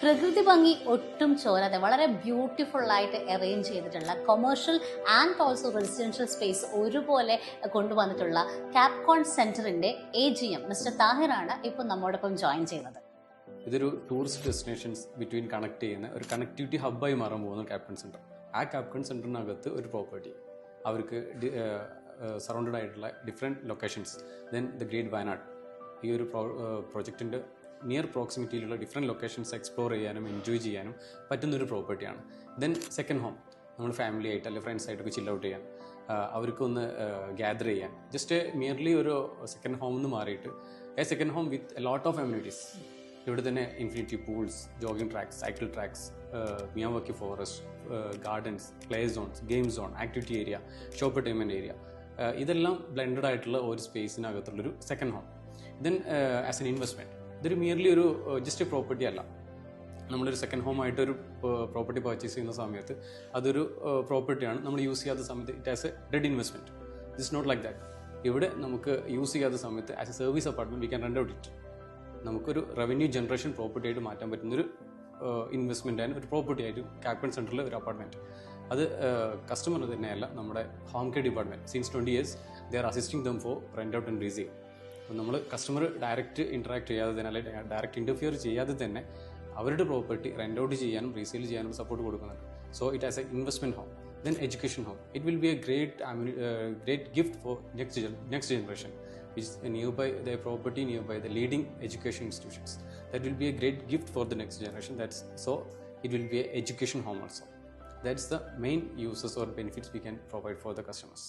പ്രകൃതി ഭംഗി ഒട്ടും ചോരാതെ വളരെ ബ്യൂട്ടിഫുൾ ആയിട്ട് അറേഞ്ച് ചെയ്തിട്ടുള്ള commercial and also residential space ഒരുപോലെ കൊണ്ടുവന്നിട്ടുള്ള ക്യാപ്കോൺ സെന്ററിന്റെ AGM മിസ്റ്റർ താഹിറാണ് ഇപ്പോൾ നമ്മോടൊപ്പം ജോയിൻ ചെയ്യുന്നത്. ഇതൊരു ടൂറിസ്റ്റ് ഡെസ്റ്റിനേഷൻസ് ബിറ്റ്വീൻ കണക്ട് ചെയ്യുന്ന ഒരു കണക്ടിവിറ്റി ഹബ്ബായി മാറാൻ പോകുന്ന ക്യാപ്കോൺ സെന്റർ. ആ ക്യാപ്കോൺ സെന്ററിനകത്ത് ഒരു പ്രോപ്പർട്ടി അവർക്ക് സറൗണ്ടഡ് ആയിട്ടുള്ള different locations, then the great Wayanad, ഈ ഒരു പ്രോജക്റ്റിൻ്റെ നിയർ പ്രോക്സിമിറ്റിയിലുള്ള ഡിഫറെൻറ്റ് ലൊക്കേഷൻസ് എക്സ്പ്ലോർ ചെയ്യാനും എൻജോയ് ചെയ്യാനും പറ്റുന്നൊരു പ്രോപ്പർട്ടിയാണ്. ദെൻ സെക്കൻഡ് ഹോം, നമ്മൾ ഫാമിലി ആയിട്ട് അല്ലെങ്കിൽ ഫ്രണ്ട്സ് ആയിട്ടൊക്കെ ചിൽ ഔട്ട് ചെയ്യാൻ, അവർക്കൊന്ന് ഗ്യാദർ ചെയ്യാൻ, ജസ്റ്റ് മിയർലി ഒരു സെക്കൻഡ് ഹോം എന്ന് മാറിയിട്ട് a second home with a lot of amenities. ഇവിടെ തന്നെ infinity pools, jogging tracks, cycle tracks, Miyawaki forest, gardens, play zones, game zone, activity area, shop entertainment area, ഇതെല്ലാം blended ആയിട്ടുള്ള ഒരു സ്പേസിനകത്തുള്ളൊരു second home. Then as an investment, ഇതൊരു merely ഒരു just property അല്ല. നമ്മളൊരു സെക്കൻഡ് ഹോം ആയിട്ടൊരു പ്രോപ്പർട്ടി പർച്ചേസ് ചെയ്യുന്ന സമയത്ത് അതൊരു പ്രോപ്പർട്ടിയാണ്. നമ്മൾ യൂസ് ചെയ്യാത്ത സമയത്ത് it as a dead investment. It's not like that. ഇവിടെ നമുക്ക് യൂസ് ചെയ്യാത്ത സമയത്ത് as a service apartment we can rent out it. നമുക്കൊരു റവന്യൂ ജനറേഷൻ പ്രോപ്പർട്ടി ആയിട്ട് മാറ്റാൻ പറ്റുന്നൊരു ഇൻവെസ്റ്റ്മെൻ്റ് ആൻഡ് ഒരു പ്രോപ്പർട്ടി ആയിട്ട് ക്യാപ്കോൺ സെൻറ്ററിലെ ഒരു അപ്പാർട്ട്മെൻറ്റ്. അത് കസ്റ്റമർ തന്നെയല്ല, നമ്മുടെ home care department since 20 years they are assisting them for rent out and resale. അപ്പോൾ നമ്മൾ കസ്റ്റമർ ഡയറക്റ്റ് ഇൻട്രാക്ട് ചെയ്യാതെ തന്നെ, അല്ലെങ്കിൽ ഡയറക്റ്റ് ഇൻ്റർഫിയർ ചെയ്യാതെ തന്നെ അവരുടെ പ്രോപ്പർട്ടി റെൻ്റ് ഔട്ട് ചെയ്യാനും റീസെയിൽ ചെയ്യാനും സപ്പോർട്ട് കൊടുക്കുന്നുണ്ട്. So it as A investment home. Then education home. It will be a great gift for next generation, which is nearby their property, nearby the leading education institutions. That will be a great gift for the next generation. It will be an education home also. That's the main uses or benefits we can provide for the customers.